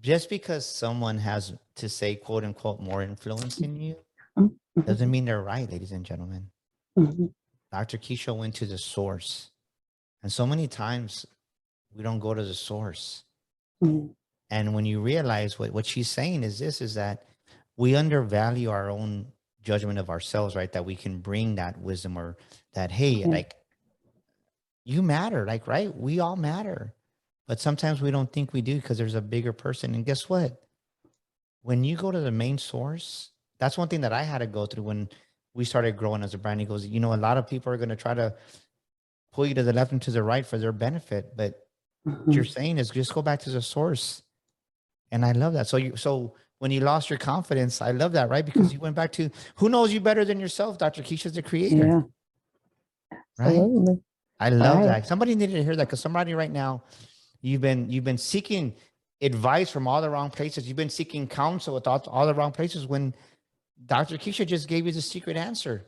Just because someone has, to say, quote unquote, more influence in you doesn't mean they're right, ladies and gentlemen. Mm-hmm. Dr. Keisha went to the source. And so many times we don't go to the source. Mm-hmm. And when you realize what she's saying is that we undervalue our own judgment of ourselves, right? That we can bring that wisdom, or that, hey, like, you matter, like, right? We all matter. But sometimes we don't think we do because there's a bigger person. And guess what? When you go to the main source, that's one thing that I had to go through when we started growing as a brand. He goes, a lot of people are going to try to pull you to the left and to the right for their benefit. But what you're saying is just go back to the source. And I love that. So when you lost your confidence, I love that, right? Because you went back to, who knows you better than yourself? Dr. Keisha's the creator. Yeah. Right? Absolutely. I love Right. that. Somebody needed to hear that, because somebody right now, you've been seeking advice from all the wrong places. You've been seeking counsel with all the wrong places, when Dr. Keisha just gave you the secret answer.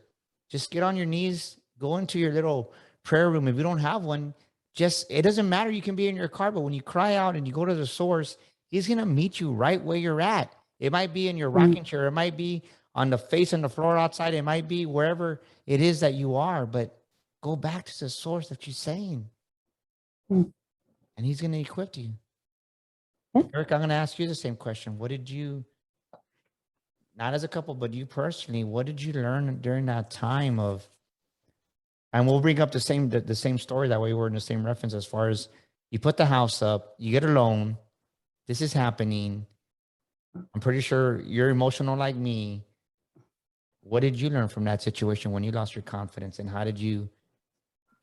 Just get on your knees, go into your little prayer room. If you don't have one, it doesn't matter. You can be in your car, but when you cry out and you go to the source, he's going to meet you right where you're at. It might be in your rocking chair. It might be on the face on the floor outside. It might be wherever it is that you are, but go back to the source that you're saying, and he's going to equip you. Eric, I'm going to ask you the same question. What did you, not as a couple, but you personally, what did you learn during that time of, and we'll bring up the same story, that way we're in the same reference, as far as you put the house up, you get a loan, this is happening. I'm pretty sure you're emotional like me. What did you learn from that situation when you lost your confidence, and how did you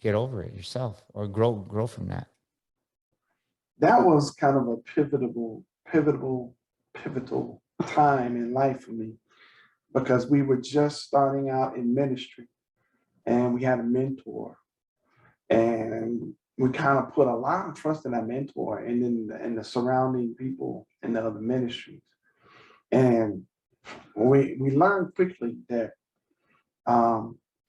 get over it yourself, or grow from that? That was kind of a pivotal time in life for me, because we were just starting out in ministry, and we had a mentor, and we kind of put a lot of trust in that mentor and in the surrounding people in the other ministries. And we learned quickly that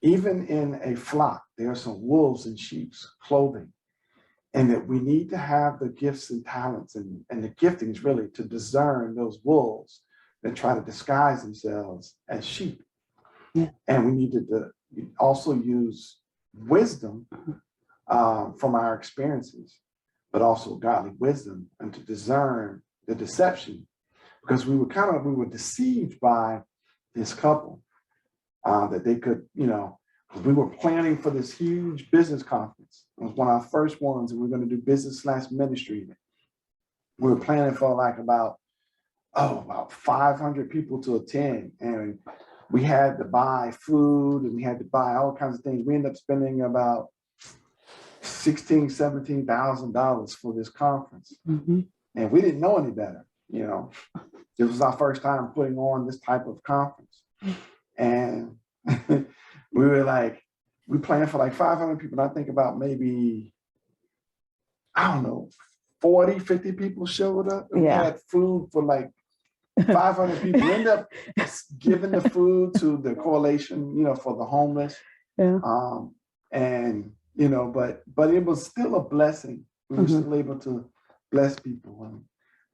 even in a flock, there are some wolves in sheep's clothing, and that we need to have the gifts and talents and the giftings really to discern those wolves that try to disguise themselves as sheep. Yeah. And we need to also use wisdom from our experiences, but also godly wisdom, and to discern the deception, because we were deceived by this couple, that they could, because we were planning for this huge business conference. It was one of our first ones, and we were going to do business/ministry. We were planning for like about 500 people to attend, and we had to buy food, and we had to buy all kinds of things. We ended up spending about $16,000, $17,000 for this conference. And we didn't know any better. you know, this was our first time putting on this type of conference. And we were like, we planned for like 500 people. And I think about maybe, I don't know, 40, 50 people showed up. And we had food for like 500 people. We ended up giving the food to the coalition, you know, for the homeless. Yeah. And, you know, but it was still a blessing. We were still able to bless people.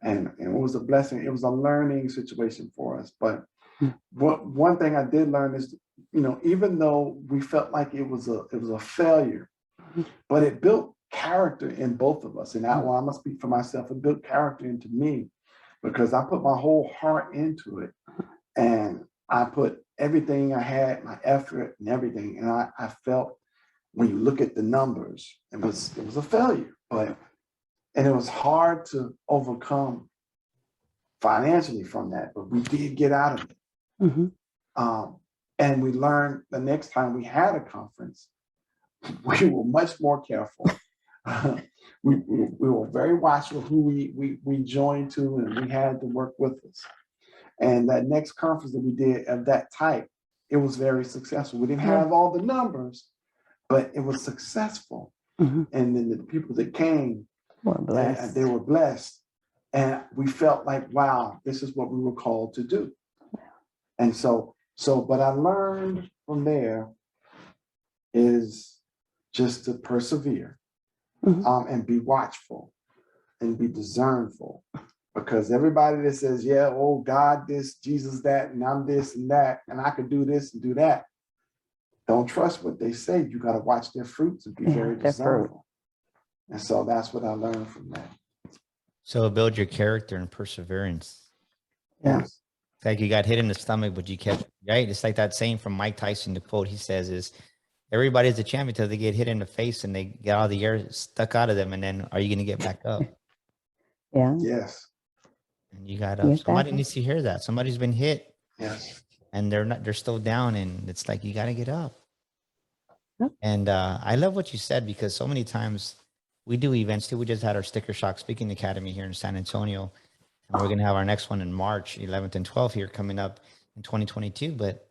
And it was a blessing. It was a learning situation for us. But one thing I did learn is, you know, even though we felt like it was a failure, but it built character in both of us. And that one, I must speak for myself, it built character into me because I put my whole heart into it. And I put everything I had, my effort and everything. And I felt when you look at the numbers, it was a failure, and it was hard to overcome financially from that, but we did get out of it. And we learned the next time we had a conference, we were much more careful. We were very watchful who we joined to, and we had to work with us. And that next conference that we did of that type, it was very successful. We didn't have all the numbers, but it was successful. And then the people that came, they were blessed. And we felt like, wow, this is what we were called to do. And but I learned from there is just to persevere and be watchful and be discernful. Because everybody that says, yeah, oh, God, this, Jesus, that, and I'm this and that, and I could do this and do that, don't trust what they say. You got to watch their fruits and be very discernible. And so that's what I learned from that. So build your character and perseverance. Yes. It's like you got hit in the stomach, but you kept, right? It's like that saying from Mike Tyson, the quote he says is, everybody's a champion until they get hit in the face and they get all the air stuck out of them. And then are you going to get back up? Yeah. Yes. And you got up. Somebody needs to hear that. Somebody's been hit. Yes. And they're still down. And it's like, you got to get up. Yep. And I love what you said, because so many times we do events too. We just had our Sticker Shock Speaking Academy here in San Antonio. And we're going to have our next one in March 11th and 12th here coming up in 2022. But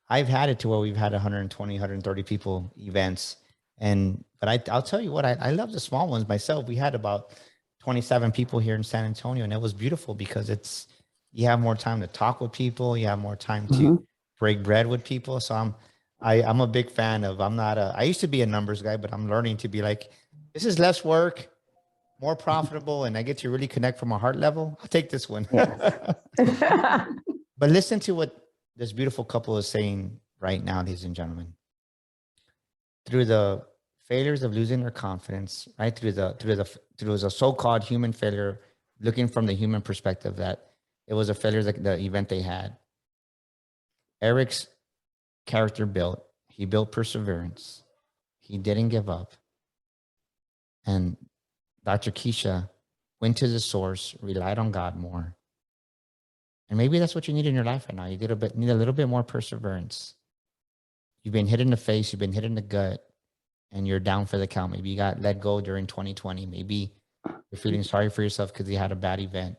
I've had it to where we've had 120, 130 people events. But I'll tell you what, I love the small ones myself. We had about 27 people here in San Antonio, and it was beautiful because you have more time to talk with people. You have more time to break bread with people. So I'm a big fan of, I used to be a numbers guy, but I'm learning to be like, this is less work, more profitable, and I get to really connect from a heart level. I'll take this one. Yes. But listen to what this beautiful couple is saying right now, ladies and gentlemen. Through the failures of losing their confidence, right? Through the so-called human failure, looking from the human perspective that it was a failure, the event they had. Eric's character built. He built perseverance. He didn't give up. And Dr. Keisha went to the source, relied on God more. And maybe that's what you need in your life right now. You need a little bit more perseverance. You've been hit in the face, you've been hit in the gut, and you're down for the count. Maybe you got let go during 2020. Maybe you're feeling sorry for yourself because you had a bad event.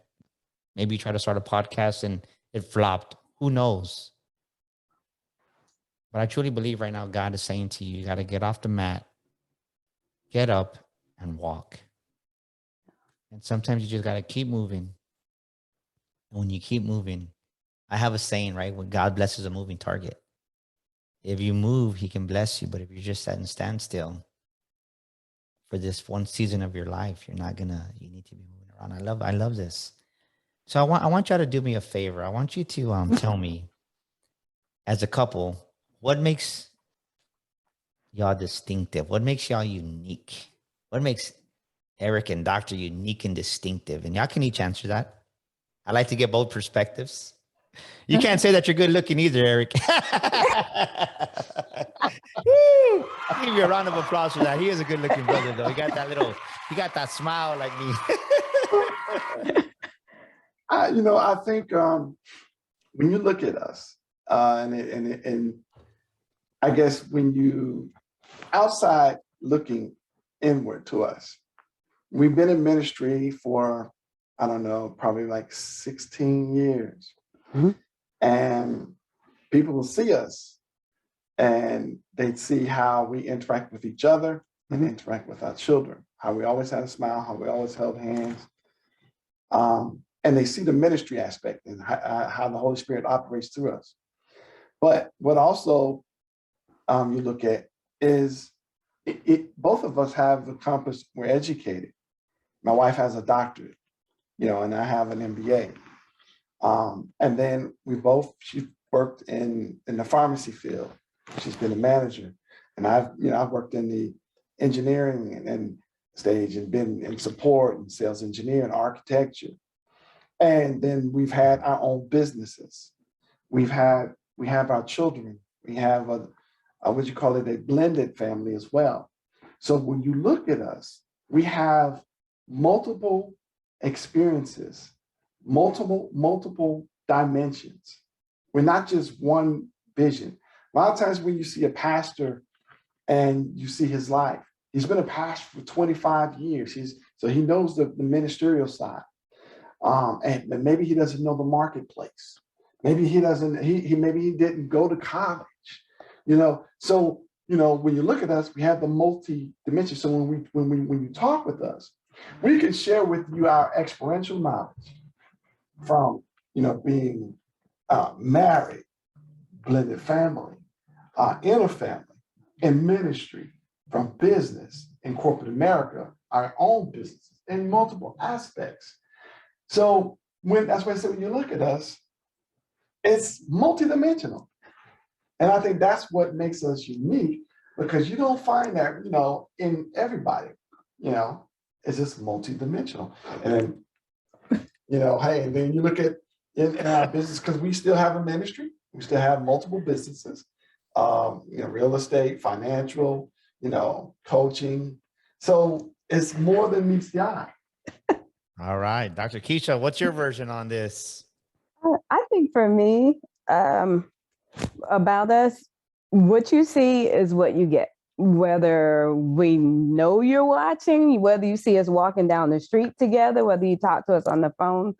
Maybe you tried to start a podcast and it flopped. Who knows? But I truly believe right now God is saying to you, you got to get off the mat, get up, and walk. And sometimes you just got to keep moving. And when you keep moving, I have a saying, right? When God blesses a moving target, if you move, he can bless you. But if you're just sat and stand still for this one season of your life, you need to be moving around. I love this. So I want y'all to do me a favor. I want you to tell me, as a couple, what makes y'all distinctive? What makes y'all unique? What makes Eric and Dr. unique and distinctive? And y'all can each answer that. I like to get both perspectives. You can't say that you're good looking either, Eric. I'll give you a round of applause for that. He is a good looking brother, though. He got that smile like me. I think when you look at us, and I guess when you outside looking inward to us, we've been in ministry for I don't know, probably like 16 years. Mhm. And people will see us and they'd see how we interact with each other and interact with our children, how we always had a smile, how we always held hands. And they see the ministry aspect and how the Holy Spirit operates through us. But what also you look at is both of us have accomplished, we're educated. My wife has a doctorate, and I have an MBA. And then she worked in the pharmacy field. She's been a manager. And I've worked in the engineering and stage and been in support and sales engineer and architecture. And then we've had our own businesses. We have our children. We have a blended family as well. So when you look at us, we have multiple experiences, multiple dimensions. We're not just one vision. A lot of times when you see a pastor and you see his life, he's been a pastor for 25 years. So he knows the ministerial side. And maybe he doesn't know the marketplace. Maybe he doesn't, maybe he didn't go to college, So, when you look at us, we have the multi-dimension. So when you talk with us, we can share with you our experiential knowledge from, being married, blended family, in a family, in ministry, from business in corporate America, our own businesses in multiple aspects. So that's why I said, when you look at us, it's multidimensional. And I think that's what makes us unique, because you don't find that, in everybody, it's just multidimensional. And then, hey, and then you look at in our business, because we still have a ministry, we still have multiple businesses, real estate, financial, coaching. So it's more than meets the eye. All right, Dr. Keisha, what's your version on this? I think for me, about us, what you see is what you get. Whether we know you're watching, whether you see us walking down the street together, whether you talk to us on the phone,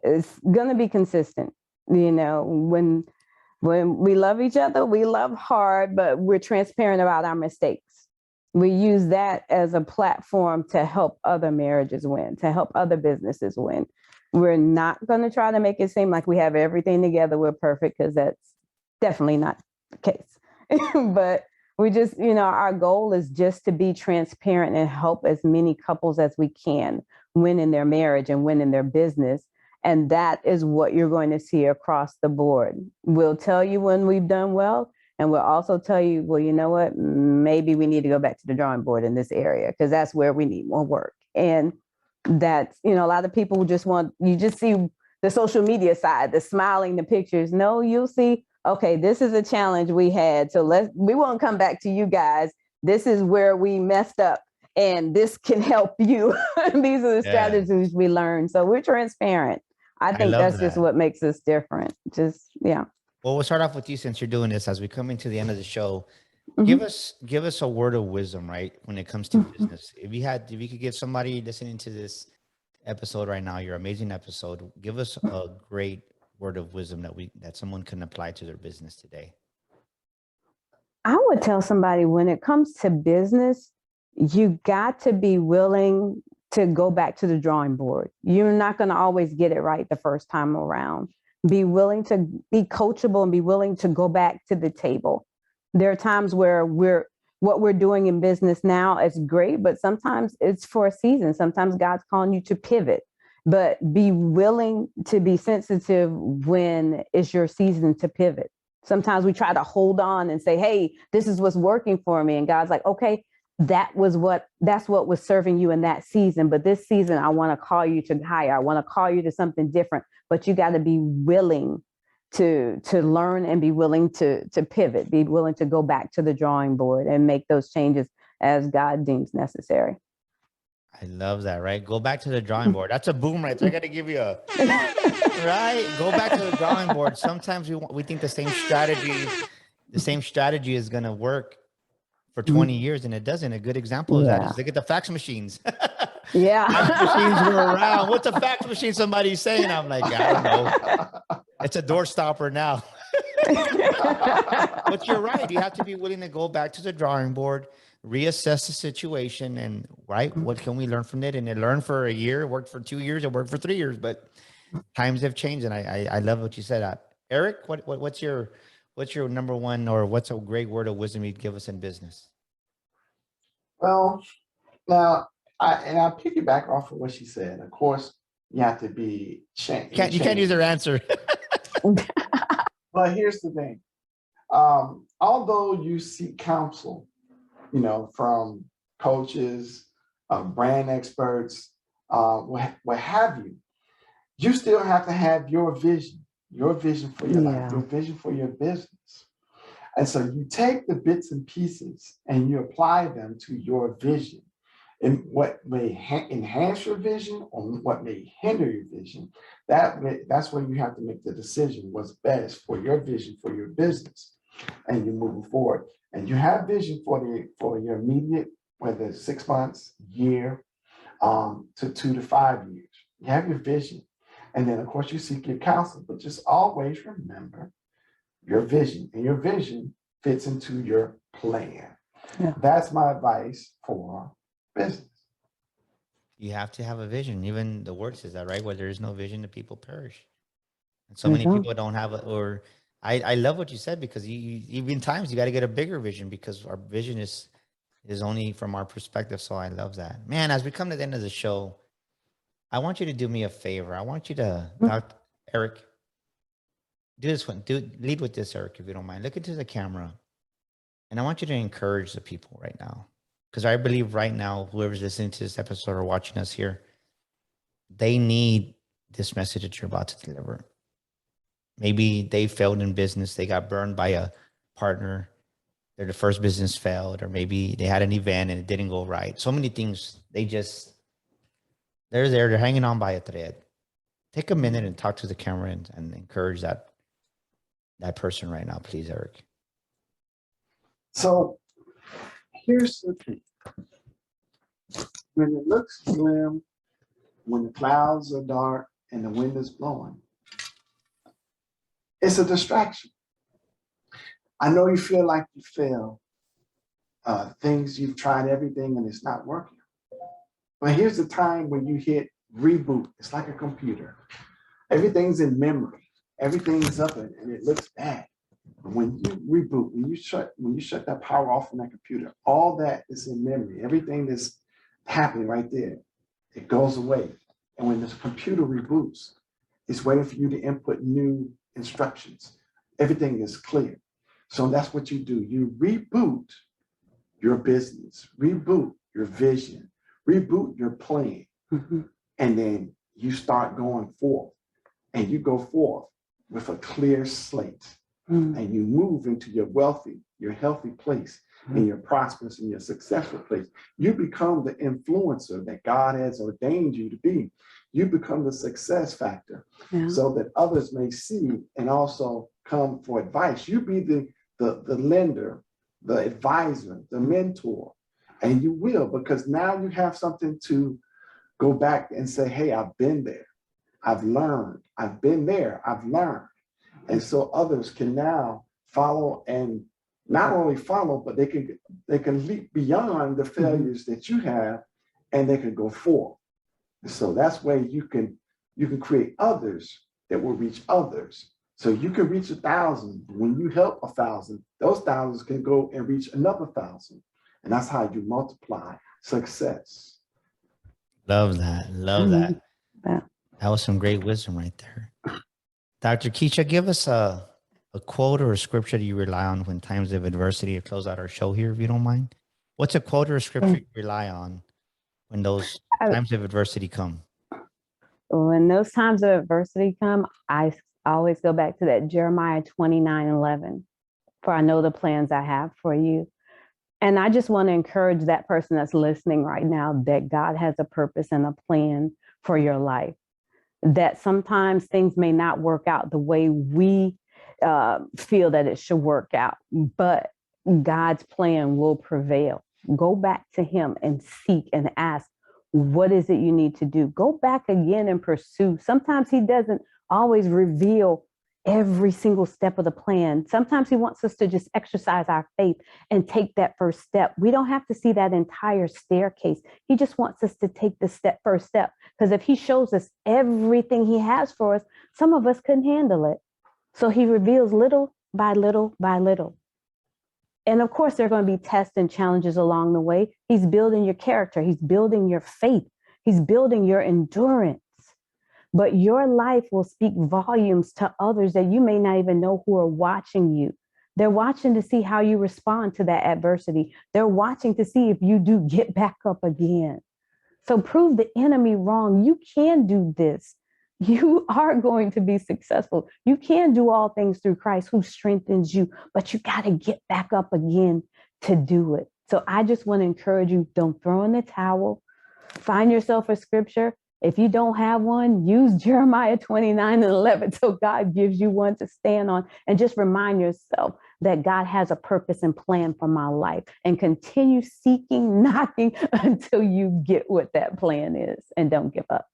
it's going to be consistent. When we love each other, we love hard, but we're transparent about our mistakes. We use that as a platform to help other marriages win, to help other businesses win. We're not going to try to make it seem like we have everything together, we're perfect, because that's definitely not the case. But we just, our goal is just to be transparent and help as many couples as we can win in their marriage and win in their business. And that is what you're going to see across the board. We'll tell you when we've done well, and we'll also tell you, well, you know what, maybe we need to go back to the drawing board in this area, because that's where we need more work. And that's, a lot of people you just see the social media side, the smiling, the pictures. No, you'll see, okay, this is a challenge we had. So we won't come back to you guys. This is where we messed up, and this can help you. These are the strategies we learned. So we're transparent. I think that's just what makes us different. Yeah. Well, we'll start off with you, since you're doing this as we come into the end of the show. Give us a word of wisdom, right, when it comes to business. If you could give somebody listening to this episode right now, your amazing episode, give us a great word of wisdom that someone can apply to their business today. I would tell somebody, when it comes to business, you got to be willing to go back to the drawing board. You're not going to always get it right the first time around. Be willing to be coachable and be willing to go back to the table. There are times where what we're doing in business now is great, but sometimes it's for a season. Sometimes God's calling you to pivot, but be willing to be sensitive when it's your season to pivot. Sometimes we try to hold on and say, hey, this is what's working for me. And God's like, okay, that's what was serving you in that season. But this season, I want to call you to higher. I want to call you to something different, but you got to be willing to learn and be willing to pivot, be willing to go back to the drawing board and make those changes as God deems necessary. I love that, right? Go back to the drawing board. That's a boom right there. I got to give you a, right? Go back to the drawing board. Sometimes we think the same strategy is going to work for 20 years, and it doesn't. A good example of that is look at the fax machines. Yeah. Fax machines were around. What's a fax machine? Somebody's saying. I'm like, I don't know. It's a door stopper now. But you're right. You have to be willing to go back to the drawing board, reassess the situation, and right, what can we learn from it? And it learned for a year, it worked for 2 years, it worked for 3 years, but times have changed. And I love what you said. Eric, what's your number one, or what's a great word of wisdom you'd give us in business? Well, now I piggyback off of what she said. Of course, you have to be changed. You can't use her answer. But here's the thing. Although you seek counsel, from coaches, brand experts, what have you, you still have to have your vision for your life, your vision for your business. And so you take the bits and pieces and you apply them to your vision. And what may enhance your vision or what may hinder your vision, that's where you have to make the decision what's best for your vision for your business. And you're moving forward. And you have vision for your immediate, whether it's 6 months, year, to 2 to 5 years. You have your vision. And then of course you seek your counsel, but just always remember your vision, and your vision fits into your plan. Yeah. That's my advice for business. You have to have a vision. Even the word says that, right? Where there is no vision, the people perish. And so many people don't have it. Or I love what you said, because even times you got to get a bigger vision, because our vision is only from our perspective. So I love that, man. As we come to the end of the show, I want you to do me a favor. I want you to, Dr. Eric, do this one. Lead with this, Eric, if you don't mind. Look into the camera, and I want you to encourage the people right now, because I believe right now, whoever's listening to this episode or watching us here, they need this message that you're about to deliver. Maybe they failed in business. They got burned by a partner. The first business failed, or maybe they had an event and it didn't go right. So many things. They're hanging on by a thread. Take a minute and talk to the camera and encourage that person right now, please, Eric. So here's the thing. When it looks grim, when the clouds are dark and the wind is blowing, it's a distraction. I know you feel like you fail. Things you've tried everything and it's not working. But here's the time when you hit reboot. It's like a computer. Everything's in memory. Everything's up and it looks bad. But when you reboot, when you shut that power off on that computer, all that is in memory. Everything that's happening right there, it goes away. And when this computer reboots, it's waiting for you to input new instructions. Everything is clear. So that's what you do. You reboot your business, reboot your vision, reboot your plan, and then you start going forth. And you go forth with a clear slate, and you move into your wealthy, your healthy place, and your prosperous and your successful place. You become the influencer that God has ordained you to be. You become the success factor, so that others may see and also come for advice. You be the lender, the advisor, the mentor, and you will, because now you have something to go back and say, hey, I've been there. I've learned. I've been there. I've learned. And so others can now follow, and not only follow, but they can leap beyond the failures that you have, and they can go forth. And so that's where you can create others that will reach others. So you can reach 1,000. When you help 1,000, those thousands can go and reach another 1,000. And that's how you multiply success. Love that. Love that. That was some great wisdom right there. Dr. Keisha, give us a quote or a scripture that you rely on when times of adversity, to close out our show here, if you don't mind. What's a quote or a scripture you rely on when those times of adversity come? When those times of adversity come, I always go back to that Jeremiah 29:11. For I know the plans I have for you. And I just want to encourage that person that's listening right now that God has a purpose and a plan for your life. That sometimes things may not work out the way we feel that it should work out, but God's plan will prevail. Go back to him and seek and ask, What is it you need to do? Go back again and pursue. Sometimes he doesn't always reveal every single step of the plan. Sometimes he wants us to just exercise our faith and take that first step. We don't have to see that entire staircase. He just wants us to take the first step. Because if he shows us everything he has for us, some of us couldn't handle it. So he reveals little by little by little. And of course, there are going to be tests and challenges along the way. He's building your character. He's building your faith. He's building your endurance. But your life will speak volumes to others that you may not even know who are watching you. They're watching to see how you respond to that adversity. They're watching to see if you do get back up again. So prove the enemy wrong. You can do this. You are going to be successful. You can do all things through Christ who strengthens you, but you got to get back up again to do it. So I just want to encourage you, don't throw in the towel. Find yourself a scripture. If you don't have one, use Jeremiah 29:11 so God gives you one to stand on, and just remind yourself that God has a purpose and plan for my life, and continue seeking, knocking until you get what that plan is, and don't give up.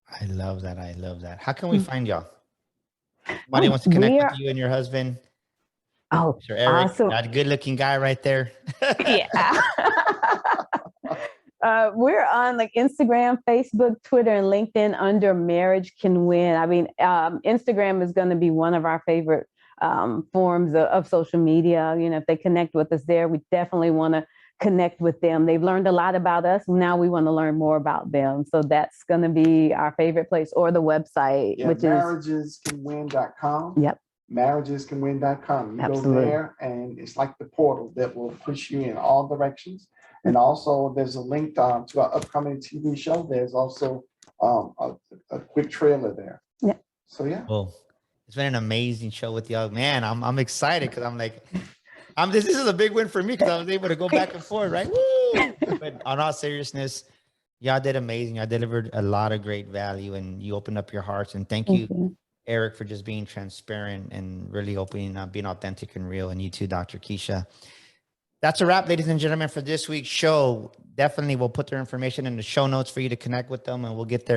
I love that. I love that. How can we find y'all? Somebody wants to connect with you and your husband. Oh, Mr. Eric, awesome. that good-looking guy right there. Yeah. We're on like Instagram, Facebook, Twitter, and LinkedIn under Marriage Can Win. I mean, Instagram is going to be one of our favorite forms of social media. You know, if they connect with us there, we definitely want to connect with them. They've learned a lot about us. Now we want to learn more about them. So that's going to be our favorite place, or the website, which marriagescanwin.com. Yep. Marriagescanwin.com. You Absolutely. go there, and it's like the portal that will push you in all directions. And also, there's a link to our upcoming TV show. There's also a quick trailer there. Yeah. So yeah. Well, it's been an amazing show with y'all, man. I'm excited because I'm like, this is a big win for me because I was able to go back and forth, right? Woo! But on all seriousness, y'all did amazing. Y'all delivered a lot of great value, and you opened up your hearts. And thank you, Eric, for just being transparent and really opening up, being authentic and real. And you too, Dr. Keisha. That's a wrap, ladies and gentlemen, for this week's show. Definitely, we'll put their information in the show notes for you to connect with them, and we'll get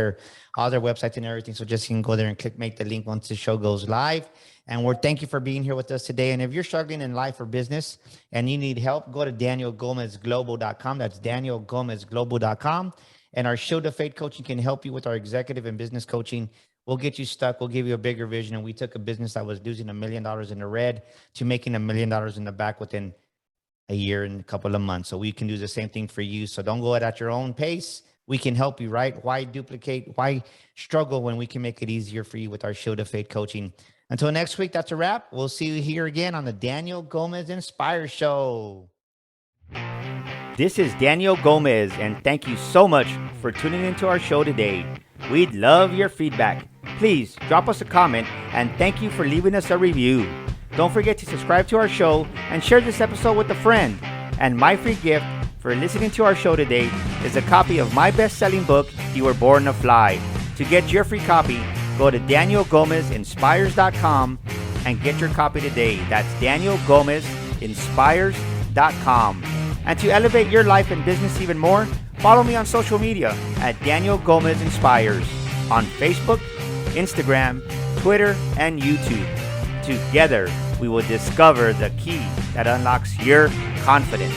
all their websites and everything. So just you can go there and make the link once the show goes live. And thank you for being here with us today. And if you're struggling in life or business and you need help, go to danielgomezglobal.com. That's danielgomezglobal.com. And our Shield of Faith coaching can help you with our executive and business coaching. We'll get you stuck. We'll give you a bigger vision. And we took a business that was losing $1 million in the red to making $1 million in the back within a year and a couple of months. So we can do the same thing for you. So don't go at your own pace. We can help you, right? Why duplicate? Why struggle when we can make it easier for you with our Shield of Faith coaching? Until next week, that's a wrap. We'll see you here again on the Daniel Gomez Inspire Show. This is Daniel Gomez, and thank you so much for tuning into our show today. We'd love your feedback. Please drop us a comment, and thank you for leaving us a review. Don't forget to subscribe to our show and share this episode with a friend. And my free gift for listening to our show today is a copy of my best-selling book, You Were Born to Fly. To get your free copy, go to danielgomezinspires.com and get your copy today. That's danielgomezinspires.com. And to elevate your life and business even more, follow me on social media at Daniel Gomez Inspires on Facebook, Instagram, Twitter, and YouTube. Together, we will discover the key that unlocks your confidence.